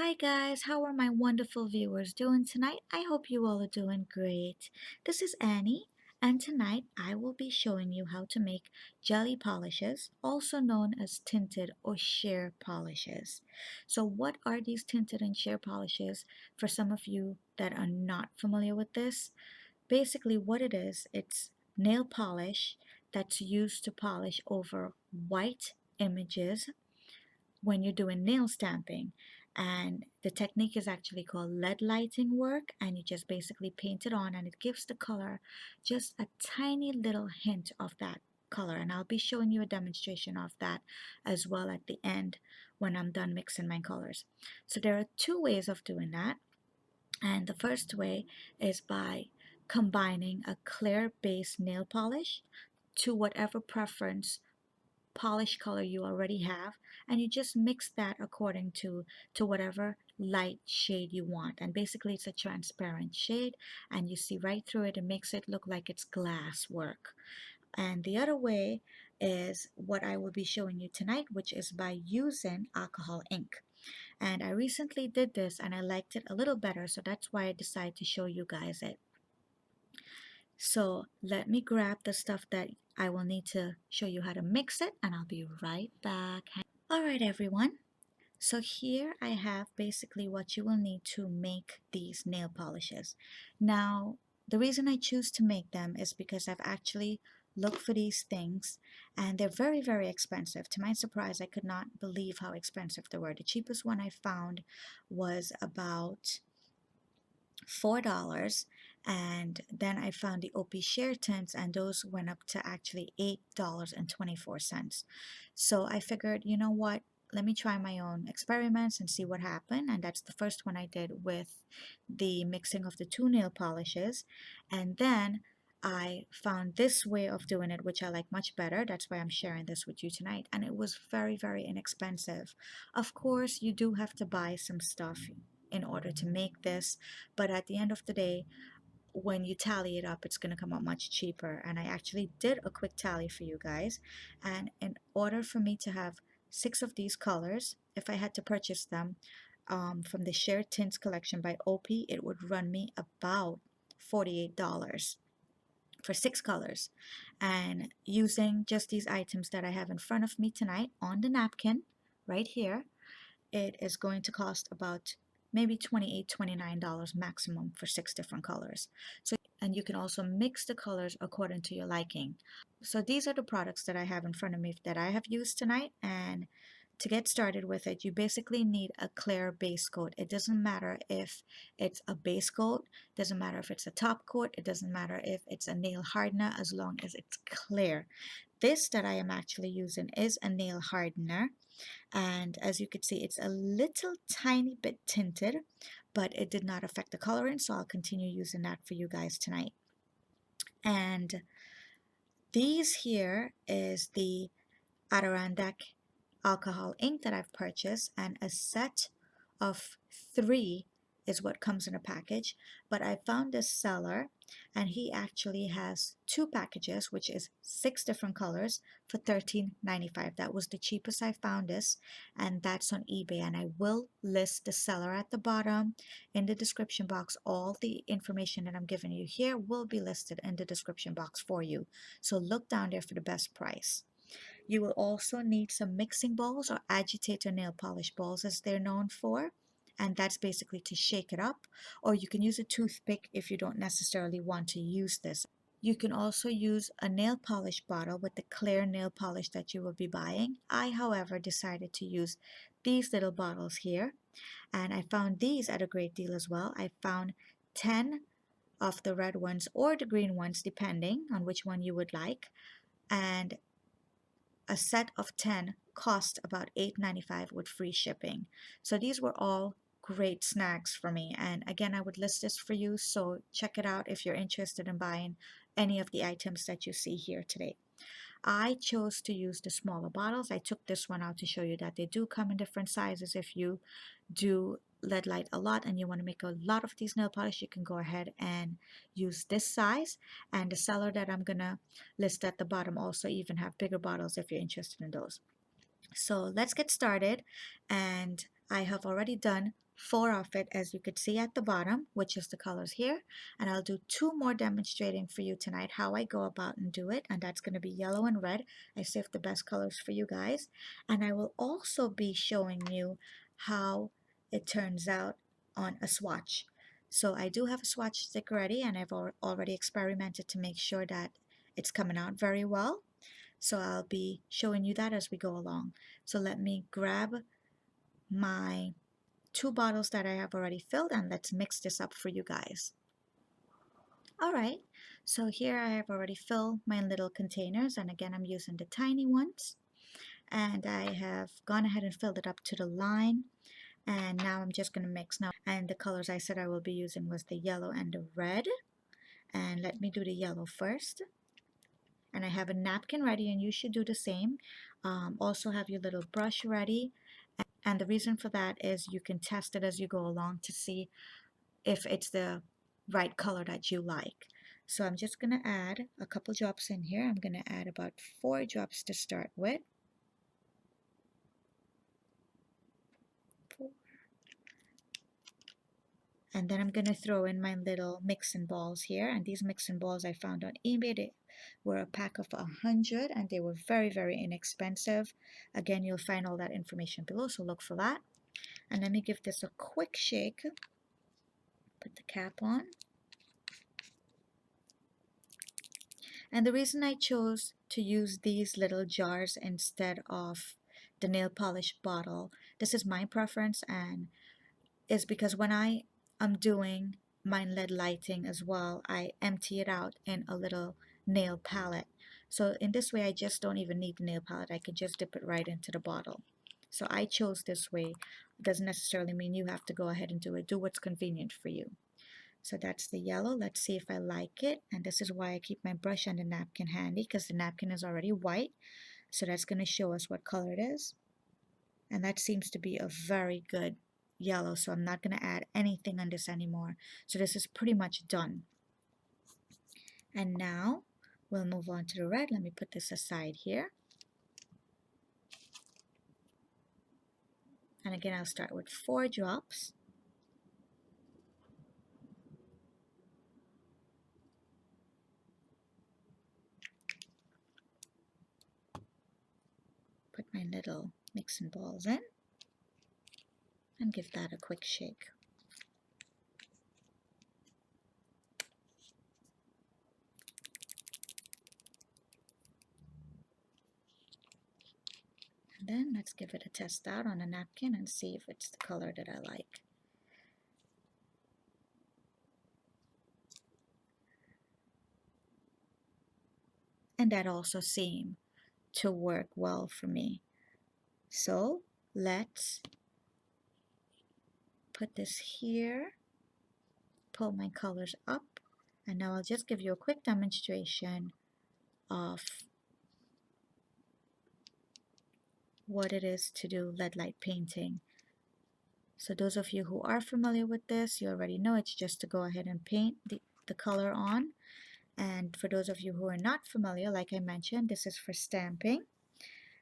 Hi guys, how are my wonderful viewers doing tonight? I hope you all are doing great. This is Annie, and tonight I will be showing you how to make jelly polishes, also known as tinted or sheer polishes. So what are these tinted and sheer polishes for some of you that are not familiar with this? Basically what it is, it's nail polish that's used to polish over white images when you're doing nail stamping. And the technique is actually called lead lighting work, and you just basically paint it on and it gives the color just a tiny little hint of that color. And I'll be showing you a demonstration of that as well at the end when I'm done mixing my colors. So there are two ways of doing that, and the first way is by combining a clear base nail polish to whatever preference polish color you already have, and you just mix that according to whatever light shade you want. And basically it's a transparent shade, and you see right through it and makes it look like it's glass work. And the other way is what I will be showing you tonight, which is by using alcohol ink. And I recently did this and I liked it a little better, so that's why I decided to show you guys it. So let me grab the stuff that I will need to show you how to mix it, and I'll be right back. All right, everyone. So here I have basically what you will need to make these nail polishes. Now, the reason I choose to make them is because I've actually looked for these things, and they're very, very expensive. To my surprise, I could not believe how expensive they were. The cheapest one I found was about $4, and then I found the OP share tints, and those went up to actually $8.24. So I figured, you know what, let me try my own experiments and see what happened. And that's the first one I did with the mixing of the two nail polishes. And then I found this way of doing it, which I like much better. That's why I'm sharing this with you tonight. And it was very, very inexpensive. Of course, you do have to buy some stuff in order to make this, but at the end of the day, when you tally it up, it's going to come out much cheaper. And I actually did a quick tally for you guys, and in order for me to have 6 of these colors, if I had to purchase them from the Shared Tints collection by OP, it would run me about $48 for 6 colors. And using just these items that I have in front of me tonight on the napkin right here, it is going to cost about maybe $28, $29 maximum for 6 different colors. So, and you can also mix the colors according to your liking. So these are the products that I have in front of me that I have used tonight. And to get started with it, you basically need a clear base coat. It doesn't matter if it's a base coat, doesn't matter if it's a top coat, it doesn't matter if it's a nail hardener, as long as it's clear. This that I am actually using is a nail hardener, and as you can see, it's a little tiny bit tinted, but it did not affect the coloring, so I'll continue using that for you guys tonight. And these here is the Adirondack alcohol ink that I've purchased, and a set of 3 is what comes in a package. But I found this seller, and he actually has 2 packages, which is 6 different colors, for $13.95. That was the cheapest I found this, and that's on eBay. And I will list the seller at the bottom in the description box. All the information that I'm giving you here will be listed in the description box for you, so look down there for the best price. You will also need some mixing balls, or agitator nail polish balls as they're known for, and that's basically to shake it up, or you can use a toothpick if you don't necessarily want to use this. You can also use a nail polish bottle with the clear nail polish that you will be buying. I, however, decided to use these little bottles here, and I found these at a great deal as well. I found 10 of the red ones or the green ones, depending on which one you would like, and a set of 10 cost about $8.95 with free shipping. So these were all great snacks for me, and again, I would list this for you, so check it out if you're interested in buying any of the items that you see here today. I chose to use the smaller bottles. I took this one out to show you that they do come in different sizes. If you do lead light a lot and you want to make a lot of these nail polish, you can go ahead and use this size. And the seller that I'm gonna list at the bottom also even have bigger bottles if you're interested in those. So let's get started. And I have already done four of it, as you could see at the bottom, which is the colors here, and I'll do two more demonstrating for you tonight how I go about and do it, and that's going to be yellow and red. I saved the best colors for you guys, and I will also be showing you how it turns out on a swatch. So I do have a swatch stick ready, and I've already experimented to make sure that it's coming out very well. So I'll be showing you that as we go along. So let me grab my two bottles that I have already filled, and let's mix this up for you guys. Alright, so here I have already filled my little containers, and again I'm using the tiny ones, and I have gone ahead and filled it up to the line, and now I'm just going to mix now. And the colors I said I will be using was the yellow and the red, and let me do the yellow first. And I have a napkin ready, and you should do the same. Also have your little brush ready, and the reason for that is you can test it as you go along to see if it's the right color that you like. So I'm just going to add a couple drops in here. I'm going to add about 4 drops to start with. 4. And then I'm going to throw in my little mixing balls here. And these mixing balls I found on eBay. They were a pack of 100, and they were very, very inexpensive. Again, you'll find all that information below, so look for that. And let me give this a quick shake. Put the cap on. And the reason I chose to use these little jars instead of the nail polish bottle, this is my preference, and is because when I am doing my LED lighting as well, I empty it out in a little nail palette. So in this way, I just don't even need the nail palette. I can just dip it right into the bottle. So I chose this way. It doesn't necessarily mean you have to go ahead and do it. Do what's convenient for you. So that's the yellow. Let's see if I like it. And this is why I keep my brush and the napkin handy, because the napkin is already white. So that's going to show us what color it is. And that seems to be a very good yellow. So I'm not going to add anything on this anymore. So this is pretty much done. And now we'll move on to the red. Let me put this aside here. And again, I'll start with 4 drops. Put my little mixing balls in and give that a quick shake. And then let's give it a test out on a napkin and see if it's the color that I like. And that also seemed to work well for me. So let's put this here, pull my colors up, and now I'll just give you a quick demonstration of what it is to do lead light painting. So those of you who are familiar with this, you already know it's just to go ahead and paint the color on. And for those of you who are not familiar, like I mentioned, this is for stamping.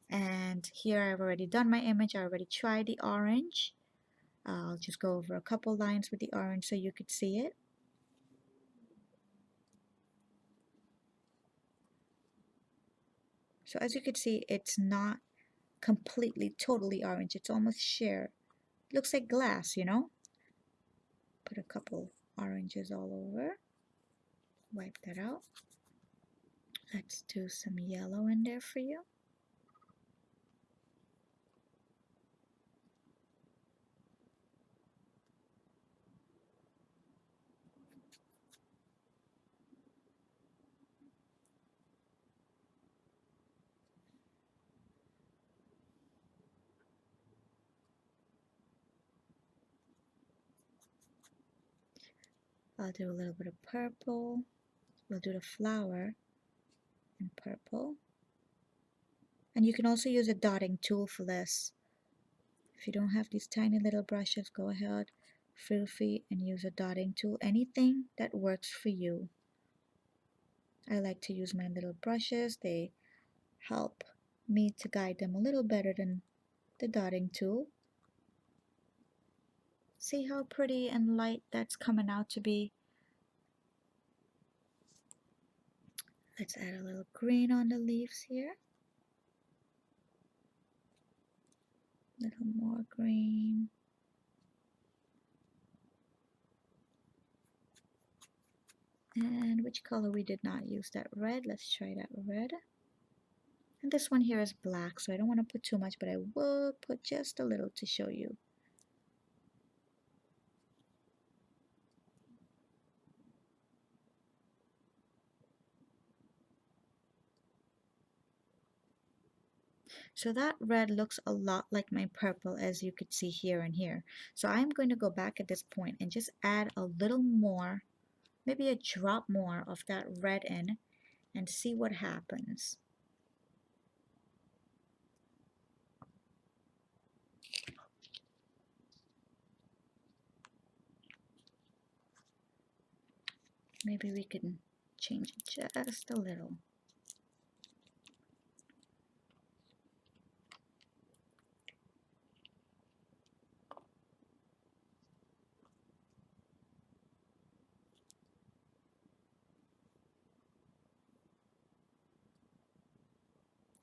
And here I've already done my image. I already tried the orange. I'll just go over a couple lines with the orange so you could see it. So as you can see, it's not completely, totally orange. It's almost sheer. It looks like glass, you know? Put a couple oranges all over. Wipe that out. Let's do some yellow in there for you. I'll do a little bit of purple. We'll do the flower in purple. And you can also use a dotting tool for this. If you don't have these tiny little brushes, go ahead, feel free and use a dotting tool. Anything that works for you. I like to use my little brushes. They help me to guide them a little better than the dotting tool. See how pretty and light that's coming out to be? Let's add a little green on the leaves here. A little more green. And which color we did not use? That red. Let's try that red. And this one here is black, so I don't want to put too much, but I will put just a little to show you. So that red looks a lot like my purple, as you could see here and here. So I'm going to go back at this point and just add a little more, maybe a drop more of that red in, and see what happens. Maybe we can change it just a little.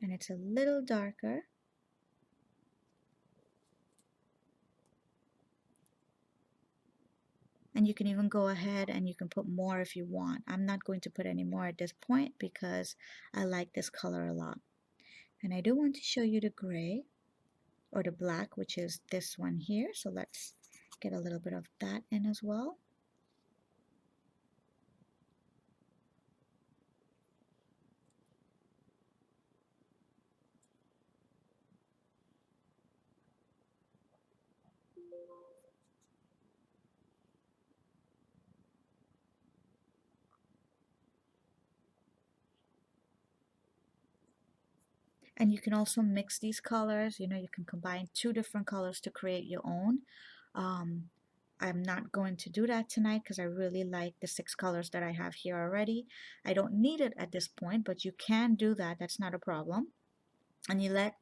And it's a little darker. And you can even go ahead and you can put more if you want. I'm not going to put any more at this point because I like this color a lot. And I do want to show you the gray or the black, which is this one here. So let's get a little bit of that in as well. And you can also mix these colors. You know, you can combine two different colors to create your own. Um, I'm not going to do that tonight because I really like the 6 colors that I have here already. I don't need it at this point, but you can do that. That's not a problem. And you let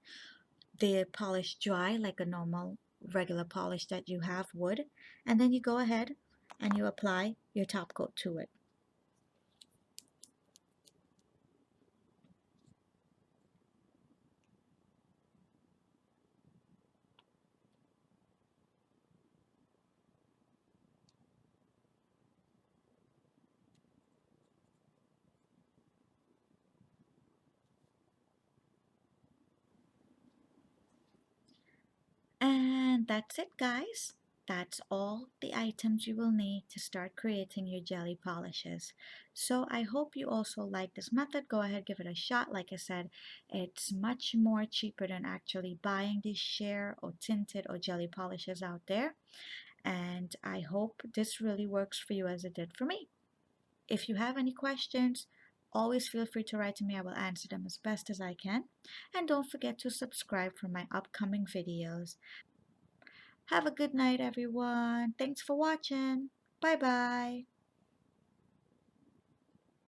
the polish dry like a normal regular polish that you have would. And then you go ahead and you apply your top coat to it. And that's it, guys. That's all the items you will need to start creating your jelly polishes. So I hope you also like this method. Go ahead, give it a shot. Like I said, it's much more cheaper than actually buying these sheer or tinted or jelly polishes out there. And I hope this really works for you as it did for me. If you have any questions, always feel free to write to me. I will answer them as best as I can. And don't forget to subscribe for my upcoming videos. Have a good night, everyone. Thanks for watching. Bye bye.